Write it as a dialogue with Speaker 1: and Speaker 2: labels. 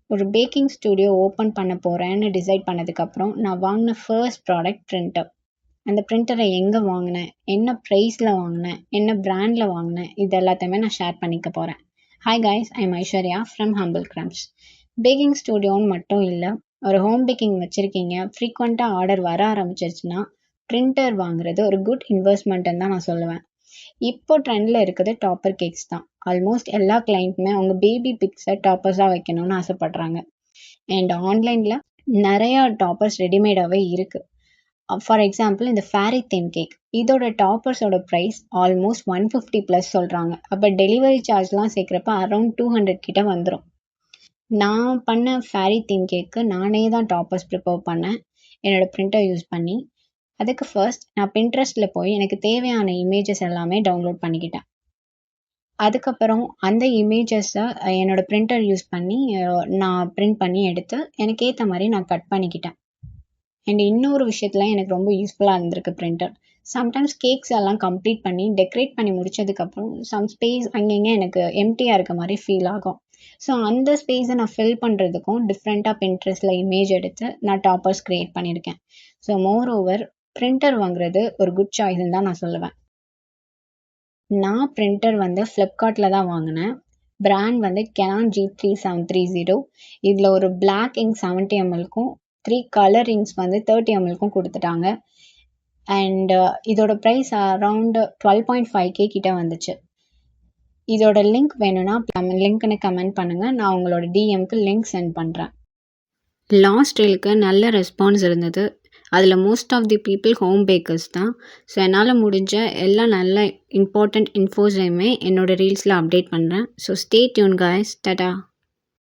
Speaker 1: ஒரு packing studio open பண்ண போகிறேன்னு டிசைட் பண்ணதுக்கப்புறம் நான் வாங்கின ஃபர்ஸ்ட் ப்ராடக்ட் பிரிண்டர். அந்த பிரிண்டரை எங்கே வாங்கினேன், என்ன ப்ரைஸில் வாங்கினேன், என்ன பிராண்டில் வாங்கினேன், இது எல்லாத்தையுமே நான் ஷேர் பண்ணிக்க போகிறேன். Hi guys, I'm Aishwarya from Humble Grams. Baking ஸ்டுடியோன்னு மட்டும் இல்லை, ஒரு ஹோம் பேக்கிங் வச்சுருக்கீங்க, ஃப்ரீக்வெண்ட்டாக ஆர்டர் வர ஆரம்பிச்சிருச்சுன்னா பிரிண்டர் வாங்குறது ஒரு குட் இன்வெஸ்ட்மெண்ட்டுன்னு தான் நான் சொல்லுவேன். இப்போ ட்ரெண்டில் இருக்குது டாப்பர் கேக்ஸ் தான். ஆல்மோஸ்ட் எல்லா கிளைண்ட்டுமே அவங்க பேபி பிக்ஸை டாப்பர்ஸாக வைக்கணும்னு ஆசைப்படுறாங்க. அண்ட் ஆன்லைனில் நிறையா டாப்பர்ஸ் ரெடிமேடாகவே இருக்குது. ஃபார் எக்ஸாம்பிள் இந்த ஃபேரி தின் கேக், இதோட டாப்பர்ஸோட ப்ரைஸ் ஆல்மோஸ்ட் 150+ சொல்கிறாங்க. அப்போ டெலிவரி சார்ஜ்லாம் சேர்க்குறப்ப அரௌண்ட் 200 கிட்ட வந்துடும். நான் பண்ண ஃபேரி தின் கேக்கு நானே தான் டாப்பர்ஸ் ப்ரிப்பேர் பண்ணேன் என்னோடய பிரிண்டர் யூஸ் பண்ணி. அதுக்கு ஃபர்ஸ்ட் நான் பின்ட்ரெஸ்ட்டில் போய் எனக்கு தேவையான இமேஜஸ் எல்லாமே டவுன்லோட் பண்ணிக்கிட்டேன். அதுக்கப்புறம் அந்த இமேஜஸை என்னோடய பிரிண்டர் யூஸ் பண்ணி நான் பிரிண்ட் பண்ணி எடுத்து எனக்கு ஏற்ற மாதிரி நான் கட் பண்ணிக்கிட்டேன். அண்ட் இன்னொரு விஷயத்தில் எனக்கு ரொம்ப யூஸ்ஃபுல்லாக இருந்திருக்கு பிரிண்டர். சம்டைம்ஸ் கேக்ஸ் எல்லாம் கம்ப்ளீட் பண்ணி டெக்கரேட் பண்ணி முடிச்சதுக்கப்புறம் சம் ஸ்பேஸ் அங்கங்கே எனக்கு எம்டியாக இருக்க மாதிரி ஃபீல் ஆகும். ஸோ அந்த ஸ்பேஸை நான் ஃபில் பண்ணுறதுக்கும் டிஃப்ரெண்ட்டாக பின்ட்ரெஸ்ட்டில் இமேஜ் எடுத்து நான் டாப்பர்ஸ் க்ரியேட் பண்ணியிருக்கேன். ஸோ மோர் ஓவர் பிரிண்டர் வாங்குறது ஒரு குட் சாய்ஸ்ன்னு தான் நான் சொல்லுவேன். நான் பிரிண்டர் வந்து ஃப்ளிப்கார்ட்டில் தான் வாங்கினேன். பிராண்ட் வந்து Canon G3730. இதில் ஒரு பிளாக் இங்க் 70 mlக்கும் 3 கலர் இங்க்ஸ் வந்து 30 mlக்கும் கொடுத்துட்டாங்க. அண்ட் இதோட ப்ரைஸ் அரவுண்ட் 12.5K கிட்ட வந்துச்சு. இதோட லிங்க் வேணும்னா லிங்க்னு கமெண்ட் பண்ணுங்கள், நான் உங்களோட டிஎம்க்கு லிங்க் சென்ட் பண்ணுறேன். லாஸ்ட் ரீலுக்கு நல்ல ரெஸ்பான்ஸ் இருந்தது. அதில் most of the people home bakers தான். ஸோ என்னால் முடிஞ்ச எல்லா நல்ல இம்பார்ட்டண்ட் இன்ஃபோஸையுமே என்னோடய ரீல்ஸில் அப்டேட் பண்ணுறேன். So stay tune guys. Tata.